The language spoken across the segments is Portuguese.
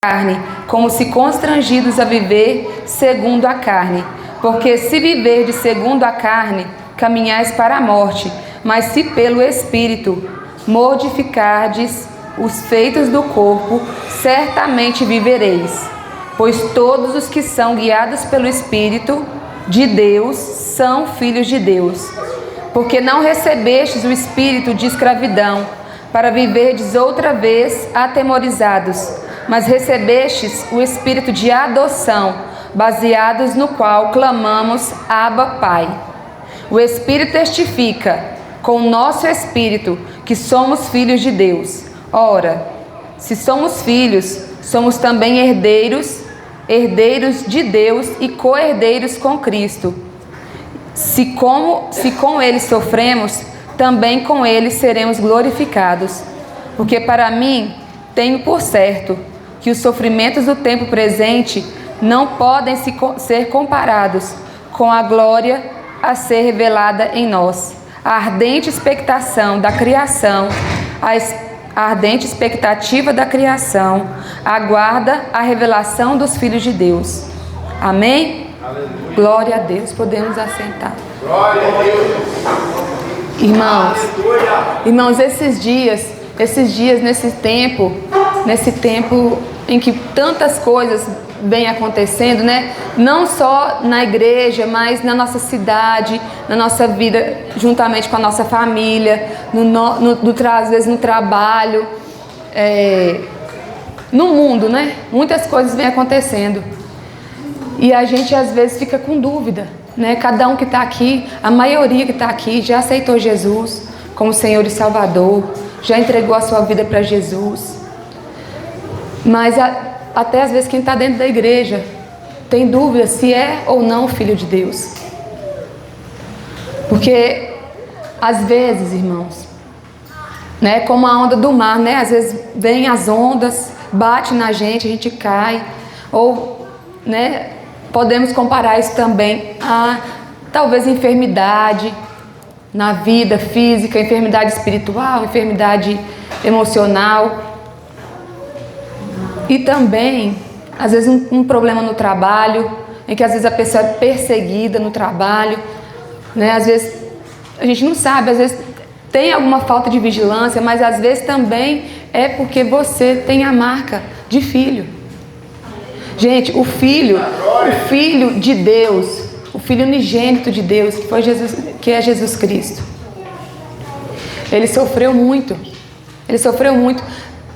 carne, como se constrangidos a viver segundo a carne. Porque se viverdes segundo a carne, caminhais para a morte, mas se pelo Espírito mortificardes os feitos do corpo, certamente vivereis. Pois todos os que são guiados pelo Espírito de Deus são filhos de Deus. Porque não recebestes o espírito de escravidão, para viverdes outra vez atemorizados, mas recebestes o espírito de adoção, baseados no qual clamamos, Abba, Pai. O Espírito testifica com o nosso espírito que somos filhos de Deus. Ora, se somos filhos, somos também herdeiros, herdeiros de Deus e co-herdeiros com Cristo. Se com Ele sofremos, também com Ele seremos glorificados. Porque para mim, tenho por certo que os sofrimentos do tempo presente não podem ser comparados com a glória a ser revelada em nós. A ardente expectação da criação, a ardente expectativa da criação, aguarda a revelação dos filhos de Deus. Amém? Aleluia. Glória a Deus. Podemos assentar. Glória a Deus. Irmãos, esses dias, nesse tempo em que tantas coisas vêm acontecendo, né? Não só na igreja, mas na nossa cidade, na nossa vida, juntamente com a nossa família, às vezes no trabalho, no mundo, né? Muitas coisas vêm acontecendo. E a gente às vezes fica com dúvida, né? Cada um que está aqui, a maioria que está aqui já aceitou Jesus como Senhor e Salvador, já entregou a sua vida para Jesus. Mas até às vezes quem está dentro da igreja tem dúvida se é ou não filho de Deus. Porque às vezes, irmãos, né, como a onda do mar, né? Às vezes vem as ondas, bate na gente, a gente cai. Ou, né, podemos comparar isso também a talvez enfermidade na vida física, enfermidade espiritual, enfermidade emocional. E também, às vezes, um problema no trabalho, em que às vezes a pessoa é perseguida no trabalho, né? Às vezes a gente não sabe, às vezes tem alguma falta de vigilância, mas às vezes também é porque você tem a marca de filho. Gente, o filho de Deus, o filho unigênito de Deus, que é Jesus Cristo, ele sofreu muito. Ele sofreu muito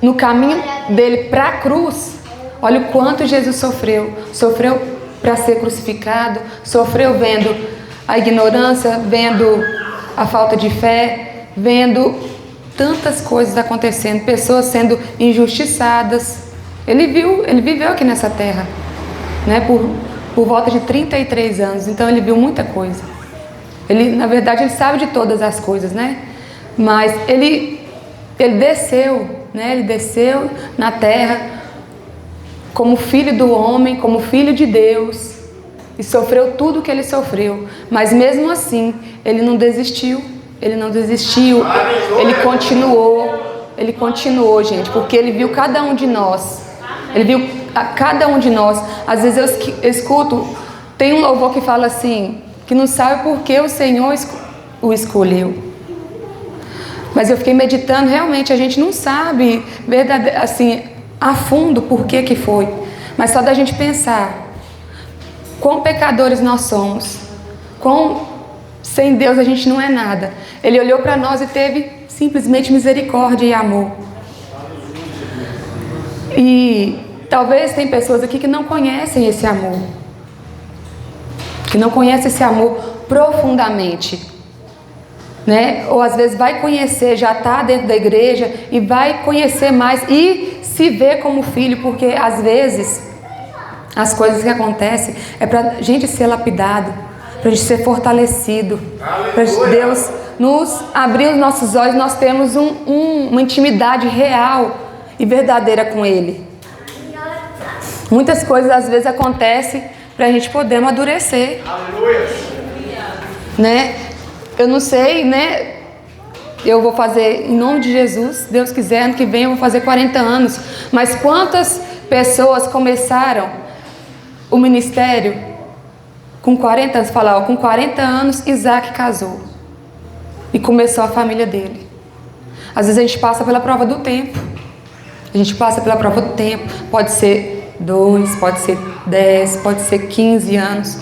no caminho dele para a cruz. Olha o quanto Jesus sofreu. Sofreu para ser crucificado, sofreu vendo a ignorância, vendo a falta de fé, vendo tantas coisas acontecendo, pessoas sendo injustiçadas. Ele viveu aqui nessa terra, né, por volta de 33 anos, então ele viu muita coisa. Na verdade, ele sabe de todas as coisas, né? Mas ele desceu, né? Ele desceu na terra como filho do homem, como filho de Deus, e sofreu tudo o que ele sofreu. Mas mesmo assim, ele não desistiu, ele continuou, gente, porque ele viu cada um de nós. Ele viu a cada um de nós. Às vezes eu escuto, tem um louvor que fala assim, que não sabe por que o Senhor o escolheu. Mas eu fiquei meditando, realmente a gente não sabe assim, a fundo por que foi. Mas só da gente pensar quão pecadores nós somos, quão sem Deus a gente não é nada. Ele olhou para nós e teve simplesmente misericórdia e amor. E talvez tem pessoas aqui que não conhecem esse amor, que não conhecem esse amor profundamente, né? Ou às vezes vai conhecer, já está dentro da igreja e vai conhecer mais e se vê como filho, porque às vezes as coisas que acontecem é para a gente ser lapidado, para a gente ser fortalecido, para Deus nos abrir os nossos olhos, nós temos uma intimidade real e verdadeira com Ele. Muitas coisas às vezes acontecem para a gente poder amadurecer. Aleluia. Né? Eu não sei, né? Eu vou fazer, em nome de Jesus, Deus quiser, ano que vem eu vou fazer 40 anos. Mas quantas Pessoas começaram o ministério com 40 anos. Falar, ó, com 40 anos Isaac casou e começou a família dele. Às vezes a gente passa pela prova do tempo. A gente passa pela prova do tempo. Pode ser 2, pode ser 10, pode ser 15 anos.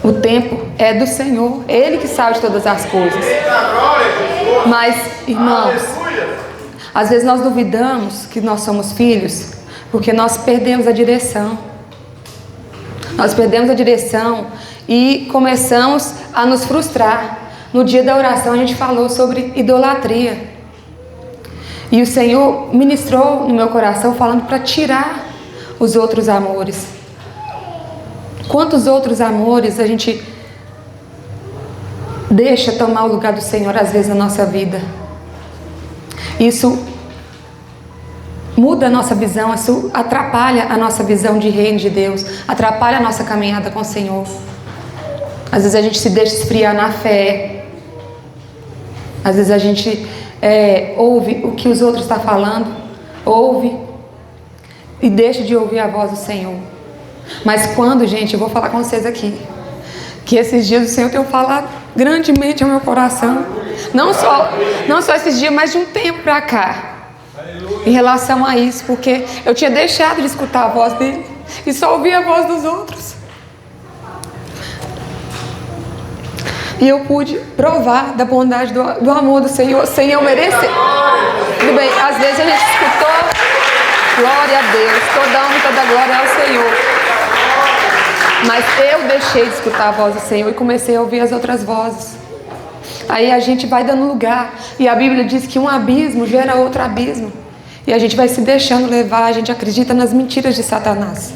O tempo é do Senhor. Ele que sabe de todas as coisas. Mas, irmãos, às vezes nós duvidamos que nós somos filhos porque nós perdemos a direção. Nós perdemos a direção e começamos a nos frustrar. No dia da oração a gente falou sobre idolatria. E o Senhor ministrou no meu coração falando para tirar os outros amores. Quantos outros amores a gente deixa tomar o lugar do Senhor às vezes na nossa vida? Isso muda a nossa visão, isso atrapalha a nossa visão de reino de Deus, atrapalha a nossa caminhada com o Senhor. Às vezes a gente se deixa esfriar na fé. Às vezes a gente ouve o que os outros estão falando, ouve e deixa de ouvir a voz do Senhor. Mas quando, gente, eu vou falar com vocês aqui, que esses dias o Senhor tem falado grandemente ao meu coração, não só esses dias, mas de um tempo para cá, em relação a isso, porque eu tinha deixado de escutar a voz dele e só ouvia a voz dos outros. E eu pude provar da bondade do amor do Senhor sem eu merecer. Tudo bem, às vezes a gente escutou, glória a Deus, toda honra e toda glória ao Senhor. Mas eu deixei de escutar a voz do Senhor e comecei a ouvir as outras vozes. Aí a gente vai dando lugar. E a Bíblia diz que um abismo gera outro abismo. E a gente vai se deixando levar, a gente acredita nas mentiras de Satanás.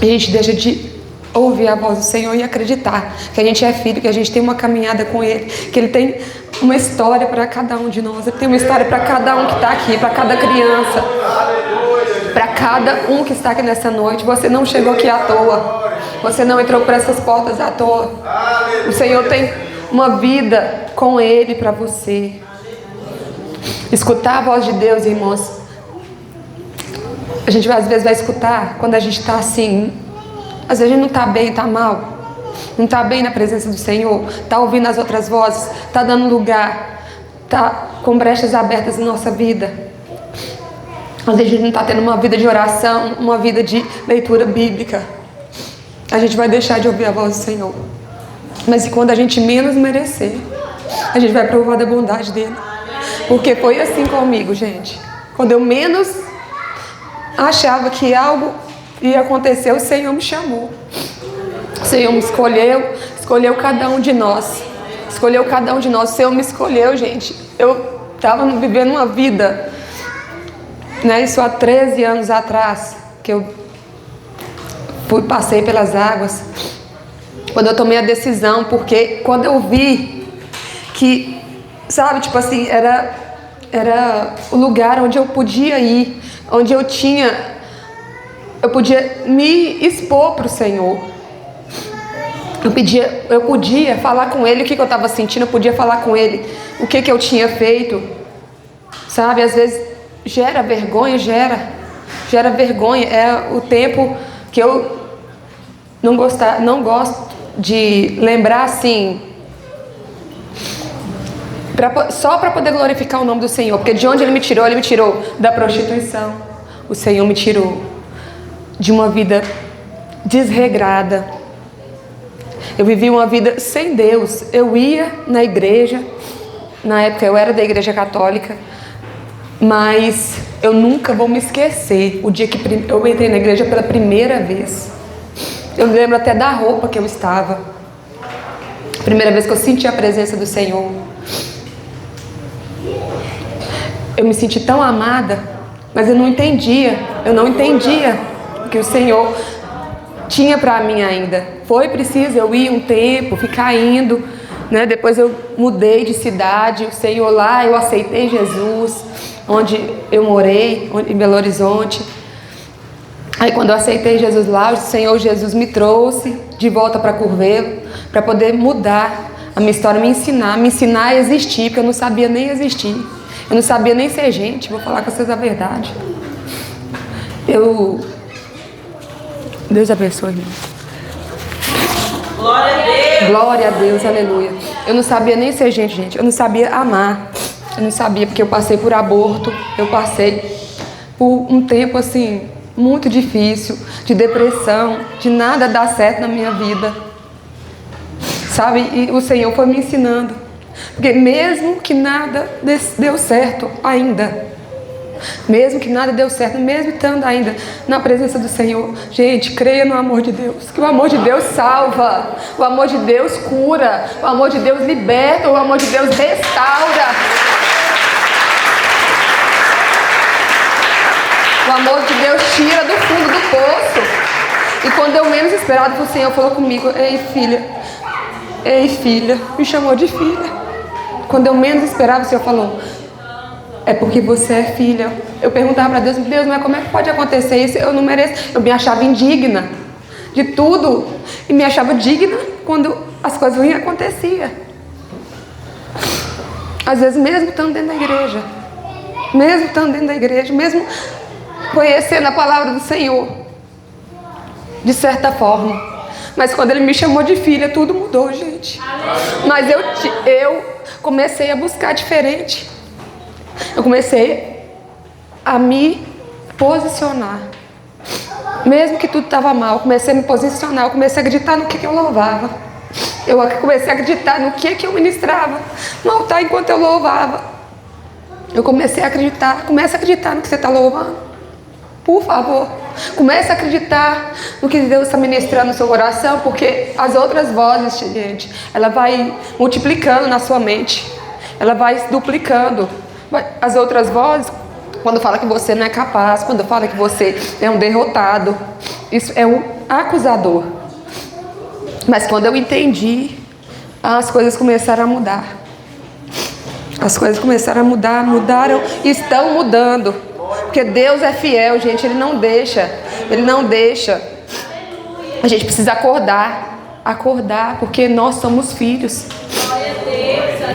A gente deixa de ouvir a voz do Senhor e acreditar que a gente é filho, que a gente tem uma caminhada com Ele, que Ele tem uma história para cada um de nós. Ele tem uma história para cada um que está aqui, para cada criança, para cada um que está aqui nessa noite. Você não chegou aqui à toa, você não entrou por essas portas à toa. O Senhor tem uma vida com Ele para você. Escutar a voz de Deus, irmãos, a gente às vezes vai escutar quando a gente está assim. Às vezes a gente não está bem, está mal, não está bem na presença do Senhor, está ouvindo as outras vozes, está dando lugar, está com brechas abertas na nossa vida. Às vezes a gente não está tendo uma vida de oração, uma vida de leitura bíblica. A gente vai deixar de ouvir a voz do Senhor. Mas e quando a gente menos merecer, a gente vai provar da bondade dele. Porque foi assim comigo, gente. Quando eu menos achava que algo ia acontecer, o Senhor me chamou. O Senhor me escolheu cada um de nós. Escolheu cada um de nós. O Senhor me escolheu, gente. Eu estava vivendo uma vida, né? Isso há 13 anos atrás, que eu passei pelas águas. Quando eu tomei a decisão, porque quando eu vi que, sabe, tipo assim, era o lugar onde eu podia ir, onde eu podia me expor para o Senhor. Eu podia falar com Ele o que eu estava sentindo, eu podia falar com Ele o que eu tinha feito. Sabe, às vezes gera vergonha, gera vergonha. É o tempo que eu não gosto de lembrar assim, só para poder glorificar o nome do Senhor. Porque de onde Ele me tirou da prostituição. O Senhor me tirou de uma vida desregrada. Eu vivi uma vida sem Deus. Eu ia na igreja, na época eu era da igreja católica, mas eu nunca vou me esquecer o dia que eu entrei na igreja pela primeira vez. Eu lembro até da roupa que eu estava. Primeira vez que eu senti a presença do Senhor. Eu me senti tão amada, mas eu não entendia o que o Senhor tinha para mim ainda. Foi preciso eu ir um tempo, ficar indo, né? Depois eu mudei de cidade, o Senhor lá, eu aceitei Jesus, onde eu morei, em Belo Horizonte. Aí quando eu aceitei Jesus lá, o Senhor Jesus me trouxe de volta para Curvelo, para poder mudar a minha história, me ensinar a existir, porque eu não sabia nem existir. Eu não sabia nem ser gente, vou falar com vocês a verdade. Deus abençoe, irmão. Glória a Deus. Glória a Deus, aleluia. Eu não sabia nem ser gente. Eu não sabia amar. Eu não sabia, porque eu passei por aborto. Eu passei por um tempo assim, muito difícil, de depressão, de nada dar certo na minha vida. Sabe? E o Senhor foi me ensinando. Porque mesmo que nada deu certo ainda, mesmo que nada deu certo, mesmo estando ainda na presença do Senhor, gente, creia no amor de Deus, que o amor de Deus salva, o amor de Deus cura, o amor de Deus liberta, o amor de Deus restaura. O amor de Deus tira do fundo do poço. E quando eu menos esperava, o Senhor falou comigo: ei filha, me chamou de filha. Quando eu menos esperava, o Senhor falou: é porque você é filha. Eu perguntava para Deus: Deus, mas como é que pode acontecer isso? Eu não mereço. Eu me achava indigna de tudo. E me achava digna quando as coisas ruins aconteciam. Às vezes mesmo estando dentro da igreja, mesmo conhecendo a palavra do Senhor, de certa forma. Mas quando Ele me chamou de filha, tudo mudou, gente. Mas eu comecei a buscar diferente. Eu comecei a me posicionar. Mesmo que tudo estava mal, eu comecei a me posicionar. Eu comecei a acreditar no que eu louvava. Eu comecei a acreditar no que eu ministrava no altar enquanto eu louvava. Eu comecei a acreditar. Comece a acreditar no que você está louvando. Por favor, comece a acreditar no que Deus está ministrando no seu coração, porque as outras vozes, gente, ela vai multiplicando na sua mente. Ela vai se duplicando. As outras vozes, quando fala que você não é capaz, quando fala que você é um derrotado, isso é um acusador. Mas quando eu entendi, as coisas começaram a mudar. As coisas começaram a mudar, mudaram e estão mudando. Porque Deus é fiel, gente, Ele não deixa. A gente precisa acordar, porque nós somos filhos.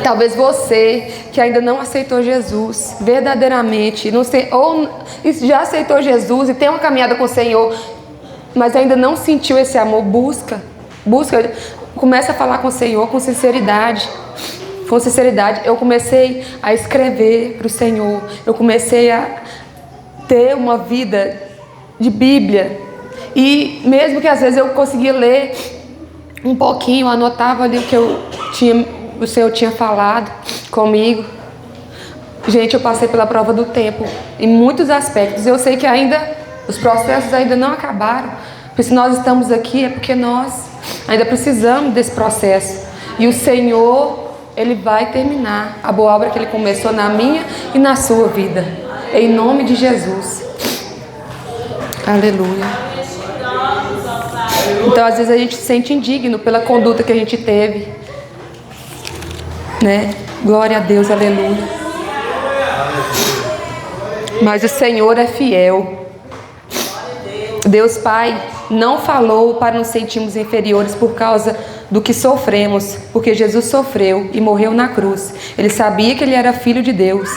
Talvez você que ainda não aceitou Jesus verdadeiramente, não sei, ou já aceitou Jesus e tem uma caminhada com o Senhor, mas ainda não sentiu esse amor, busca, começa a falar com o Senhor com sinceridade. Com sinceridade, eu comecei a escrever para o Senhor, eu comecei a ter uma vida de Bíblia, e mesmo que às vezes eu conseguia ler um pouquinho, eu anotava ali o o Senhor tinha falado comigo. Gente, eu passei pela prova do tempo em muitos aspectos. Eu sei que os processos ainda não acabaram, porque se nós estamos aqui é porque nós ainda precisamos desse processo, e o Senhor, Ele vai terminar a boa obra que Ele começou na minha e na sua vida, em nome de Jesus. Aleluia. Então às vezes a gente se sente indigno pela conduta que a gente teve, né? Glória a Deus, aleluia. Mas o Senhor é fiel. Deus Pai não falou para nos sentirmos inferiores por causa do que sofremos, porque Jesus sofreu e morreu na cruz. Ele sabia que Ele era Filho de Deus.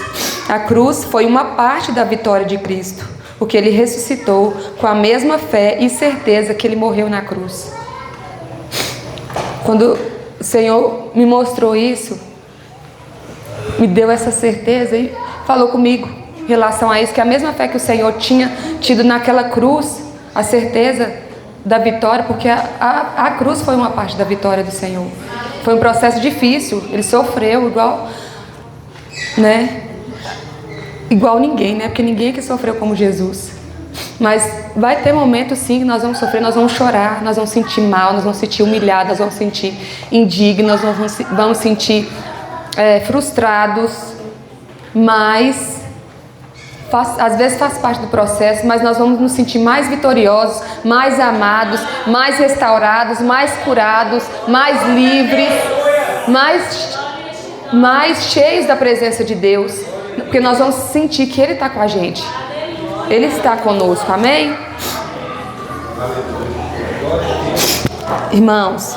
A cruz foi uma parte da vitória de Cristo, porque Ele ressuscitou com a mesma fé e certeza que Ele morreu na cruz. Quando o Senhor me mostrou isso, me deu essa certeza e falou comigo em relação a isso, que a mesma fé que o Senhor tinha tido naquela cruz, a certeza da vitória, porque a cruz foi uma parte da vitória do Senhor. Foi um processo difícil, Ele sofreu igual, né? Igual ninguém, né? Porque ninguém que sofreu como Jesus. Mas vai ter momentos sim que nós vamos sofrer, nós vamos chorar, nós vamos sentir mal, nós vamos sentir humilhados, nós vamos sentir indignos, nós vamos sentir frustrados, mas às vezes faz parte do processo, mas nós vamos nos sentir mais vitoriosos, mais amados, mais restaurados, mais curados, mais livres, mais cheios da presença de Deus, porque nós vamos sentir que Ele está com a gente, Ele está conosco, amém? Irmãos,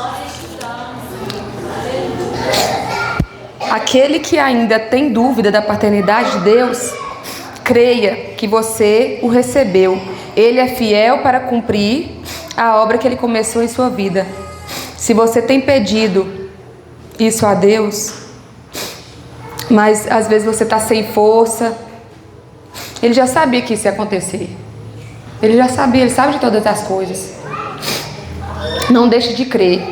aquele que ainda tem dúvida da paternidade de Deus, creia que você o recebeu Ele é fiel para cumprir a obra que Ele começou em sua vida. Se você tem pedido isso a Deus, mas às vezes você está sem força, Ele já sabia que isso ia acontecer. Ele já sabia, Ele sabe de todas as coisas. Não deixe de crer.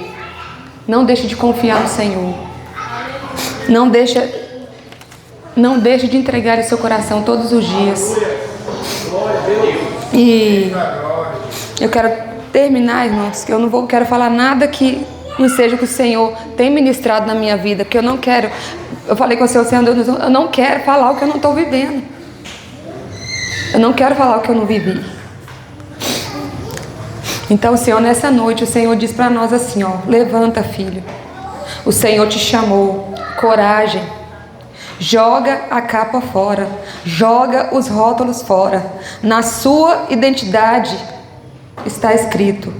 Não deixe de confiar no Senhor. Não deixe de entregar o seu coração todos os dias. E eu quero terminar, irmãos, que eu não quero falar nada que não seja o que o Senhor tem ministrado na minha vida, porque eu não quero. Eu falei com o Senhor, eu não quero falar o que eu não estou vivendo. Eu não quero falar o que eu não vivi. Então, Senhor, nessa noite, o Senhor diz para nós assim, ó: levanta, filho. O Senhor te chamou. Coragem. Joga a capa fora. Joga os rótulos fora. Na sua identidade está escrito: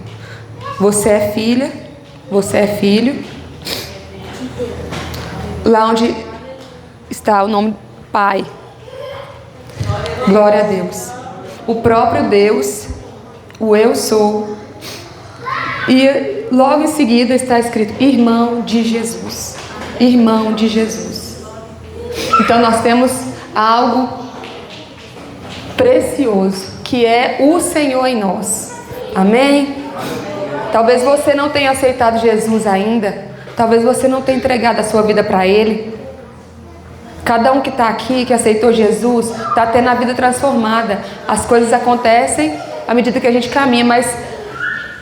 você é filha, você é filho. Lá onde está o nome Pai. Glória a Deus. O próprio Deus, o eu sou. E logo em seguida está escrito: irmão de Jesus. Irmão de Jesus. Então nós temos algo precioso, que é o Senhor em nós. Amém? Talvez você não tenha aceitado Jesus ainda. Talvez você não tenha entregado a sua vida para Ele. Cada um que está aqui, que aceitou Jesus, está tendo a vida transformada. As coisas acontecem à medida que a gente caminha, mas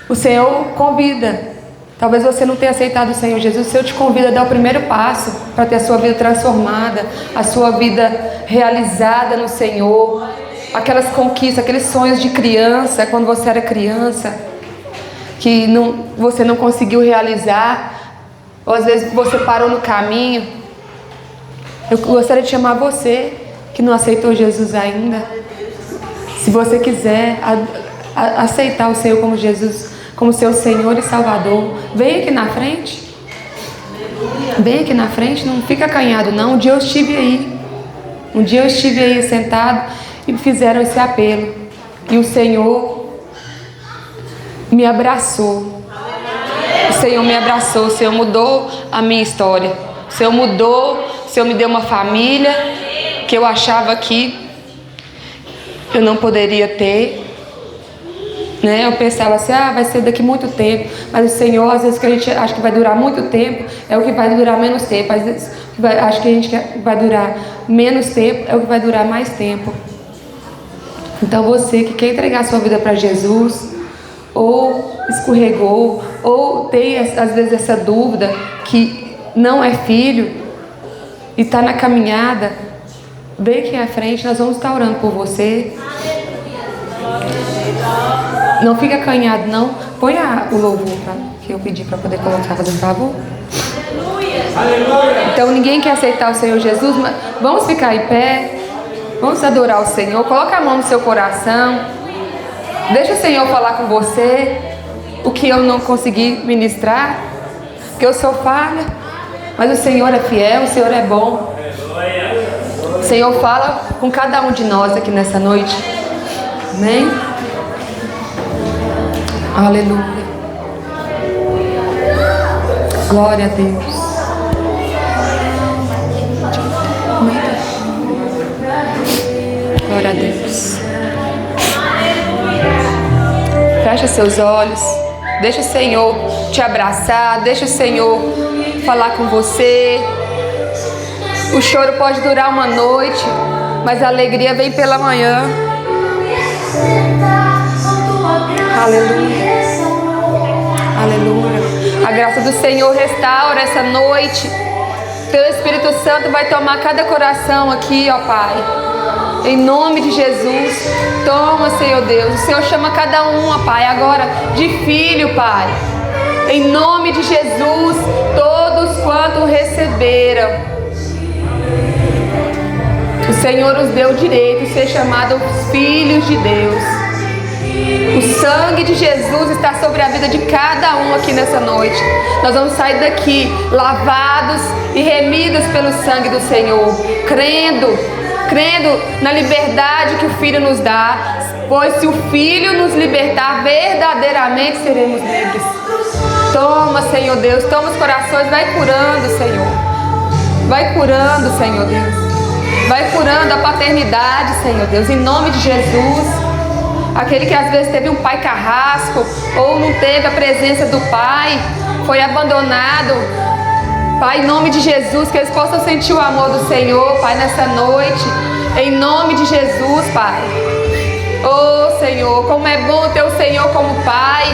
o Senhor convida. Talvez você não tenha aceitado o Senhor Jesus. O Senhor te convida a dar o primeiro passo para ter a sua vida transformada, a sua vida realizada no Senhor. Aquelas conquistas, aqueles sonhos de criança, quando você era criança, que você não conseguiu realizar, ou às vezes você parou no caminho. Eu gostaria de chamar você que não aceitou Jesus ainda. Se você quiser aceitar o Senhor como Jesus, como seu Senhor e Salvador, vem aqui na frente. Vem aqui na frente, não fica acanhado não. Um dia eu estive aí sentado e fizeram esse apelo. E o Senhor me abraçou. O Senhor me abraçou. O Senhor mudou a minha história. O Senhor mudou. O Senhor me deu uma família que eu achava que eu não poderia ter. Eu pensava assim, vai ser daqui muito tempo. Mas o Senhor, às vezes que a gente acha que vai durar muito tempo, é o que vai durar menos tempo. Às vezes acho que a gente vai durar menos tempo, é o que vai durar mais tempo. Então você que quer entregar a sua vida para Jesus, ou escorregou, ou tem às vezes essa dúvida que não é filho e está na caminhada, vem aqui à frente, nós vamos estar orando por você. Não fica acanhado não. Põe o louvor que eu pedi para poder colocar, fazendo favor. Então ninguém quer aceitar o Senhor Jesus, mas vamos ficar em pé. Vamos adorar o Senhor. Coloca a mão no seu coração. Deixa o Senhor falar com você o que eu não consegui ministrar, porque eu sou falha, mas o Senhor é fiel, o Senhor é bom. O Senhor fala com cada um de nós aqui nessa noite. Amém? Aleluia. Glória a Deus. Glória a Deus. Fecha seus olhos. Deixa o Senhor te abraçar. Deixa o Senhor falar com você. O choro pode durar uma noite, mas a alegria vem pela manhã. Aleluia. Aleluia. A graça do Senhor restaura essa noite. Teu Espírito Santo vai tomar cada coração aqui, ó Pai. Em nome de Jesus. Toma, Senhor Deus. O Senhor chama cada um, ó Pai, agora de filho, Pai. Em nome de Jesus, todos quanto receberam, o Senhor os deu o direito de ser chamados filhos de Deus. O sangue de Jesus está sobre a vida de cada um aqui nessa noite. Nós vamos sair daqui lavados e remidos pelo sangue do Senhor, crendo na liberdade que o Filho nos dá, Pois se o Filho nos libertar, verdadeiramente seremos livres. Toma, Senhor Deus, toma os corações, vai curando, Senhor. Vai curando, Senhor Deus. Vai curando a paternidade, Senhor Deus, em nome de Jesus. Aquele que às vezes teve um pai carrasco, ou não teve a presença do pai, foi abandonado. Pai, em nome de Jesus, que eles possam sentir o amor do Senhor, Pai, nessa noite. Em nome de Jesus, Pai. Oh, Senhor, como é bom ter o Senhor como Pai.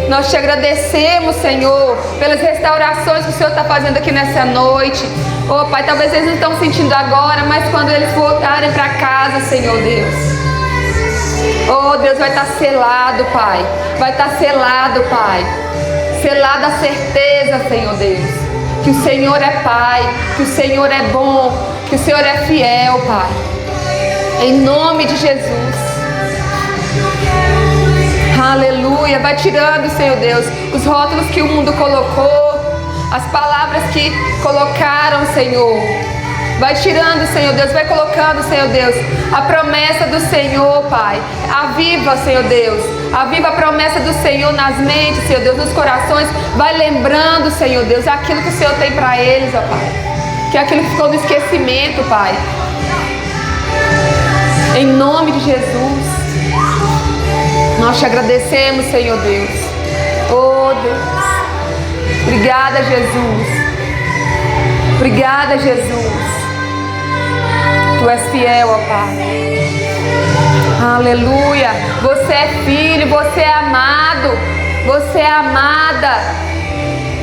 Nós te agradecemos, Senhor, pelas restaurações que o Senhor está fazendo aqui nessa noite. Oh, Pai, talvez eles não estão sentindo agora, mas quando eles voltarem para casa, Senhor Deus. Oh, Deus, vai estar selado, Pai. Vai estar selado, Pai. Selada a certeza, Senhor Deus, que o Senhor é Pai, que o Senhor é bom, que o Senhor é fiel, Pai. Em nome de Jesus. Aleluia. Vai tirando, Senhor Deus, os rótulos que o mundo colocou, as palavras que colocaram, Senhor. Vai tirando, Senhor Deus, vai colocando, Senhor Deus, a promessa do Senhor, Pai. Aviva, Senhor Deus, aviva a promessa do Senhor nas mentes, Senhor Deus, nos corações. Vai lembrando, Senhor Deus, aquilo que o Senhor tem para eles, ó Pai. Que é aquilo que ficou no esquecimento, Pai. Em nome de Jesus. Nós te agradecemos, Senhor Deus. Oh, Deus. Obrigada, Jesus. Obrigada, Jesus. Tu és fiel, ó Pai. Aleluia. Você é filho, você é amado. Você é amada.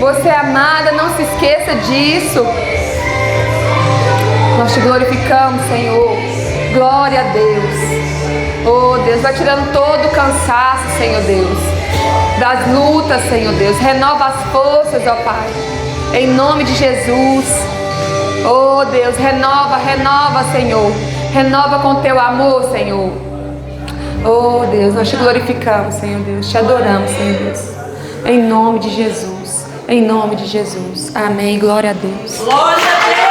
Você é amada, não se esqueça disso. Nós te glorificamos, Senhor. Glória a Deus. Oh, Deus, vai tirando todo o cansaço, Senhor Deus, das lutas, Senhor Deus. Renova as forças, ó Pai. Em nome de Jesus. Oh, Deus, renova, renova, Senhor. Renova com teu amor, Senhor. Oh, Deus, nós te glorificamos, Senhor Deus. Te adoramos, Senhor Deus. Em nome de Jesus. Em nome de Jesus. Amém. Glória a Deus. Glória a Deus.